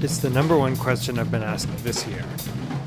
It's the #1 question I've been asked this year.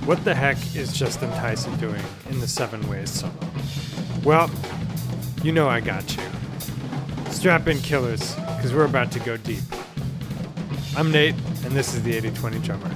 What the heck is Justin Tyson doing in the 7 Ways solo? Well, you know I got you. Strap in, killers, because we're about to go deep. I'm Nate, and this is the 80/20 Drummer.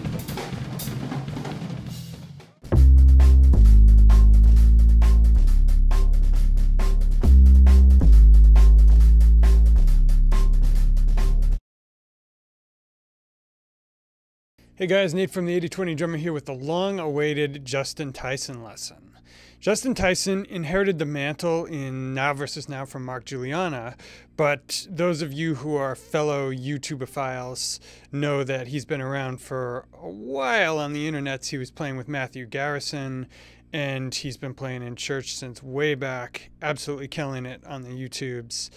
Hey guys, Nate from the 80/20 Drummer here with the long-awaited Justin Tyson lesson. Justin Tyson inherited the mantle in Now vs. Now from Mark Juliana, but those of you who are fellow YouTubophiles know that he's been around for a while on the internets. He was playing with Matthew Garrison, and he's been playing in church since way back, absolutely killing it on the YouTubes.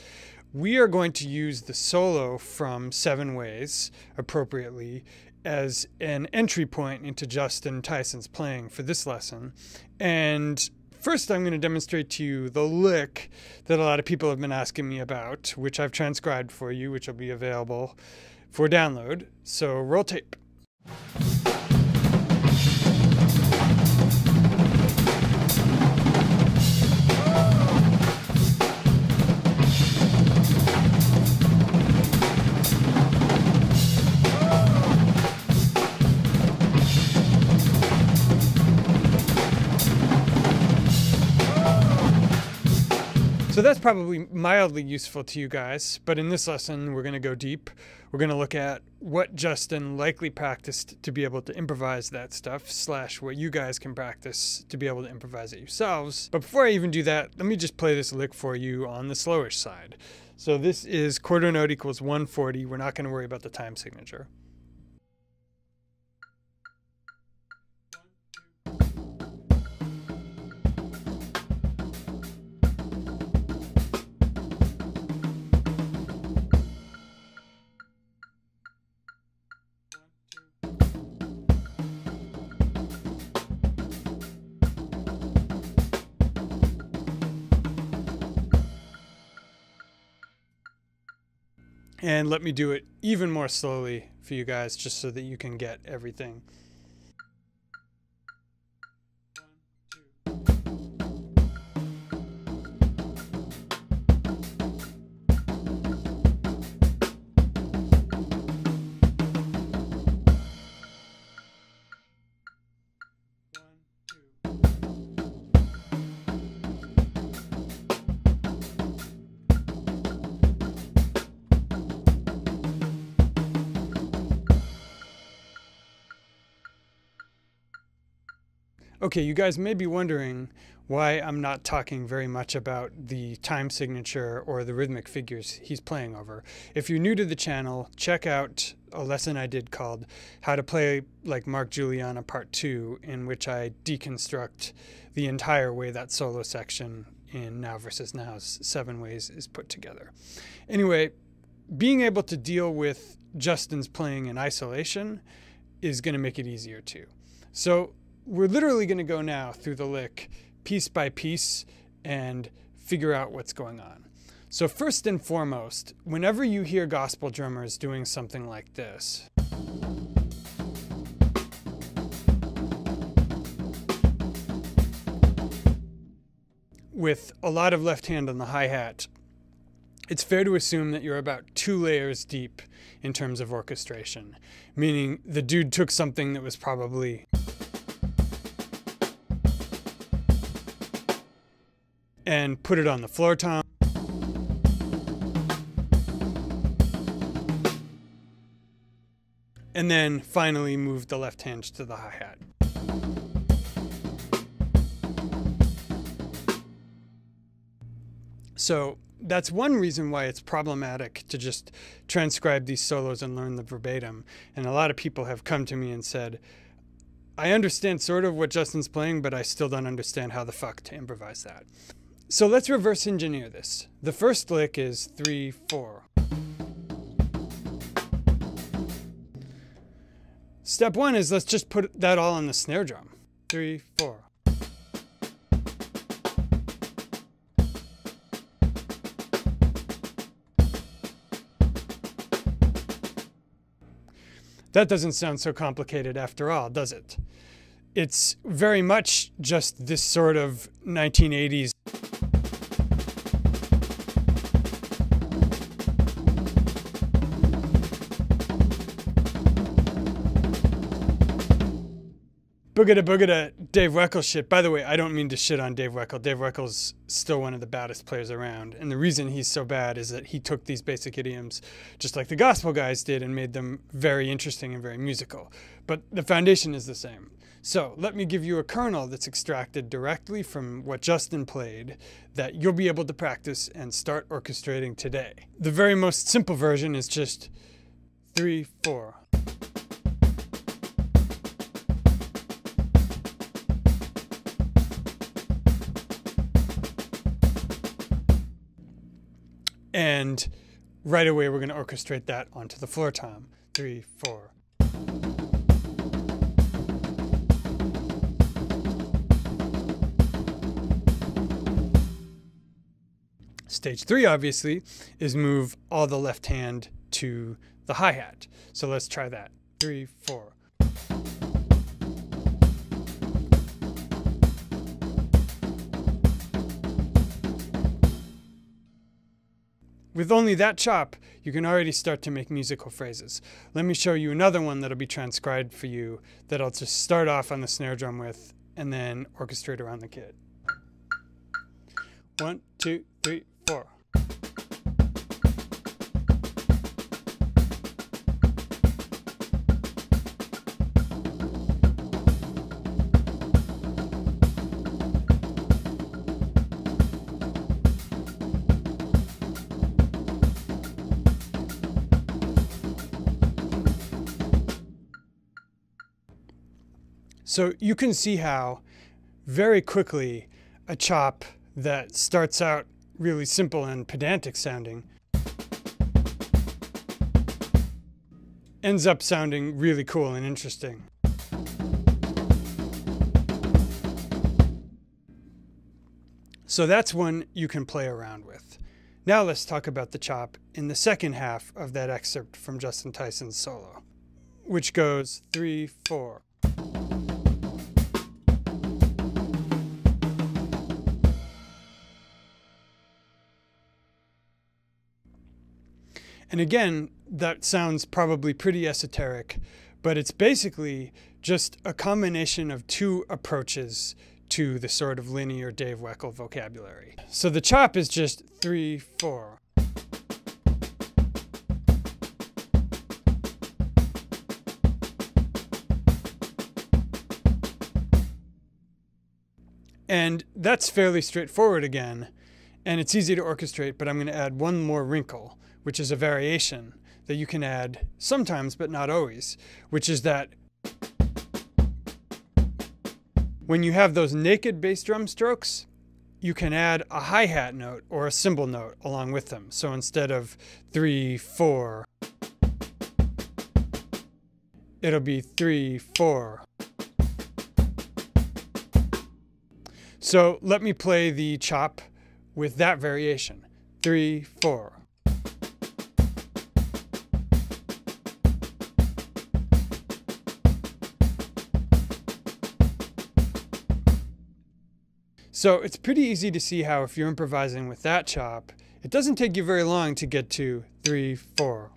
We are going to use the solo from 7 Ways appropriately as an entry point into Justin Tyson's playing for this lesson. And first I'm going to demonstrate to you the lick that a lot of people have been asking me about, which I've transcribed for you, which will be available for download. So roll tape. So that's probably mildly useful to you guys, but in this lesson we're going to go deep. We're going to look at what Justin likely practiced to be able to improvise that stuff, / what you guys can practice to be able to improvise it yourselves. But before I even do that, let me just play this lick for you on the slowish side. So this is quarter note equals 140. We're not going to worry about the time signature. And let me do it even more slowly for you guys, just so that you can get everything. Okay, you guys may be wondering why I'm not talking very much about the time signature or the rhythmic figures he's playing over. If you're new to the channel, check out a lesson I did called How to Play Like Mark Juliana Part 2, in which I deconstruct the entire way that solo section in Now vs. Now's 7 Ways is put together. Anyway, being able to deal with Justin's playing in isolation is going to make it easier too. So we're literally going to go now through the lick piece by piece and figure out what's going on. So first and foremost, whenever you hear gospel drummers doing something like this, with a lot of left hand on the hi-hat, it's fair to assume that you're about 2 layers deep in terms of orchestration, meaning the dude took something that was probably and put it on the floor tom, and then finally moved the left hand to the hi-hat. So that's one reason why it's problematic to just transcribe these solos and learn the verbatim. And a lot of people have come to me and said, I understand sort of what Justin's playing, but I still don't understand how the fuck to improvise that. So let's reverse engineer this. The first lick is 3, 4. Step 1 is let's just put that all on the snare drum. 3, 4. That doesn't sound so complicated after all, does it? It's very much just this sort of 1980s boogada boogada Dave Weckl shit. By the way, I don't mean to shit on Dave Weckl. Dave Weckl still one of the baddest players around. And the reason he's so bad is that he took these basic idioms, just like the gospel guys did, and made them very interesting and very musical. But the foundation is the same. So let me give you a kernel that's extracted directly from what Justin played that you'll be able to practice and start orchestrating today. The very most simple version is just 3, 4. And right away, we're going to orchestrate that onto the floor tom. 3, 4. Stage 3, obviously, is move all the left hand to the hi-hat. So let's try that. 3, 4. With only that chop, you can already start to make musical phrases. Let me show you another one that'll be transcribed for you that I'll just start off on the snare drum with and then orchestrate around the kit. 1, 2, 3, 4. So you can see how very quickly a chop that starts out really simple and pedantic sounding ends up sounding really cool and interesting. So that's one you can play around with. Now let's talk about the chop in the second half of that excerpt from Justin Tyson's solo, which goes 3, 4. And again, that sounds probably pretty esoteric, but it's basically just a combination of two approaches to the sort of linear Dave Weckl vocabulary. So the chop is just 3, 4. And that's fairly straightforward again, and it's easy to orchestrate, but I'm going to add one more wrinkle, which is a variation that you can add sometimes, but not always, which is that when you have those naked bass drum strokes, you can add a hi-hat note or a cymbal note along with them. So instead of 3, 4, it'll be 3, 4. So let me play the chop with that variation. 3, 4. So it's pretty easy to see how if you're improvising with that chop, it doesn't take you very long to get to 3, 4.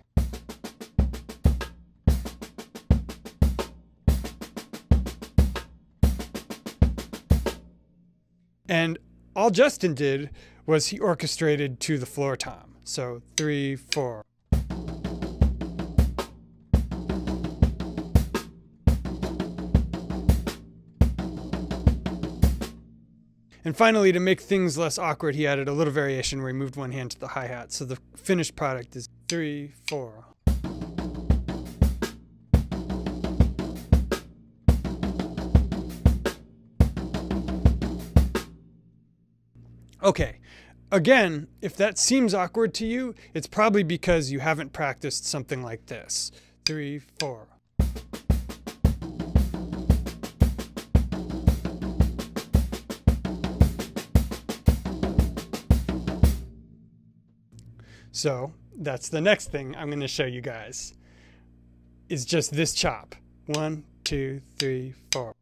And all Justin did was he orchestrated to the floor tom. So 3, 4. And finally, to make things less awkward, he added a little variation where he moved one hand to the hi-hat. So the finished product is 3, 4. Okay, again, if that seems awkward to you, it's probably because you haven't practiced something like this. 3, 4. So that's the next thing I'm going to show you guys. is just this chop. 1, 2, 3, 4.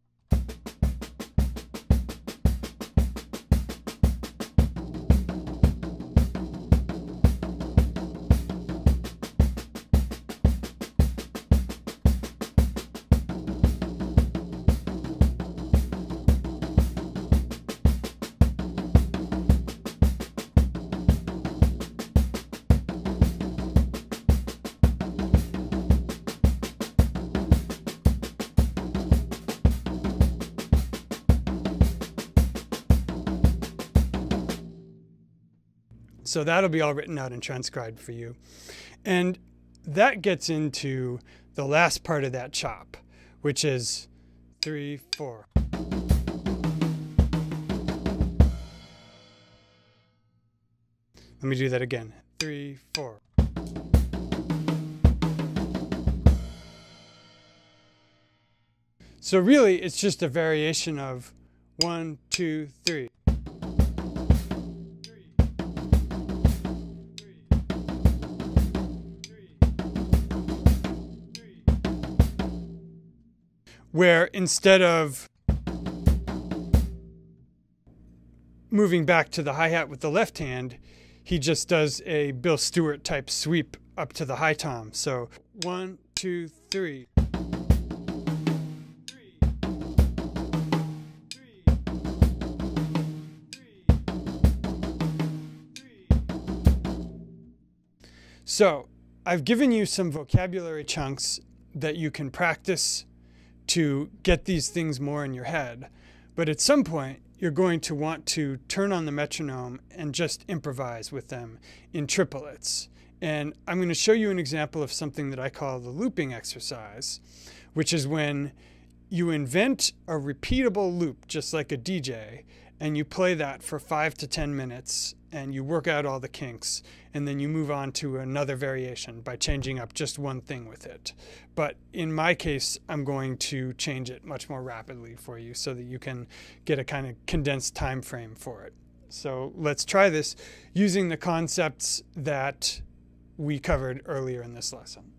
So that'll be all written out and transcribed for you. And that gets into the last part of that chop, which is 3, 4. Let me do that again. 3, 4. So really, it's just a variation of 1, 2, 3. Where instead of moving back to the hi-hat with the left hand, he just does a Bill Stewart type sweep up to the high tom. So 1, 2, 3. So I've given you some vocabulary chunks that you can practice to get these things more in your head. But at some point, you're going to want to turn on the metronome and just improvise with them in triplets. And I'm going to show you an example of something that I call the looping exercise, which is when you invent a repeatable loop, just like a DJ, and you play that for 5 to 10 minutes, and you work out all the kinks, and then you move on to another variation by changing up just one thing with it. But in my case, I'm going to change it much more rapidly for you so that you can get a kind of condensed time frame for it. So let's try this using the concepts that we covered earlier in this lesson.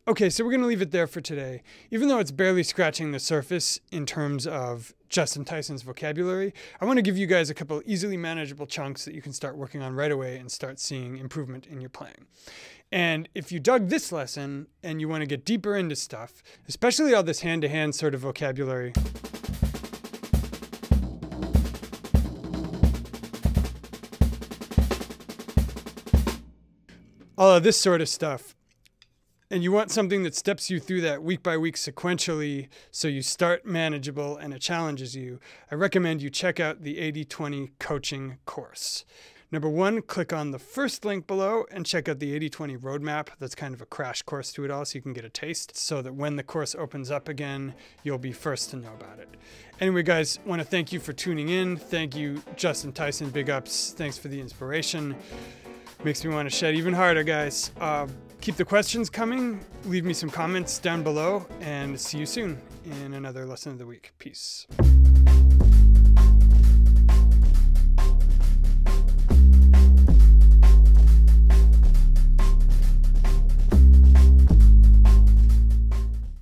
Okay, so we're going to leave it there for today. Even though it's barely scratching the surface in terms of Justin Tyson's vocabulary, I want to give you guys a couple easily manageable chunks that you can start working on right away and start seeing improvement in your playing. And if you dug this lesson and you want to get deeper into stuff, especially all this hand-to-hand sort of vocabulary, all of this sort of stuff, and you want something that steps you through that week by week sequentially so you start manageable and it challenges you, I recommend you check out the 80/20 coaching course. Number one, click on the first link below and check out the 80/20 roadmap. That's kind of a crash course to it all so you can get a taste so that when the course opens up again, you'll be first to know about it. Anyway, guys, I want to thank you for tuning in. Thank you, Justin Tyson. Big ups. Thanks for the inspiration. Makes me want to shed even harder, guys. Keep the questions coming. Leave me some comments down below, and see you soon in another lesson of the week. Peace.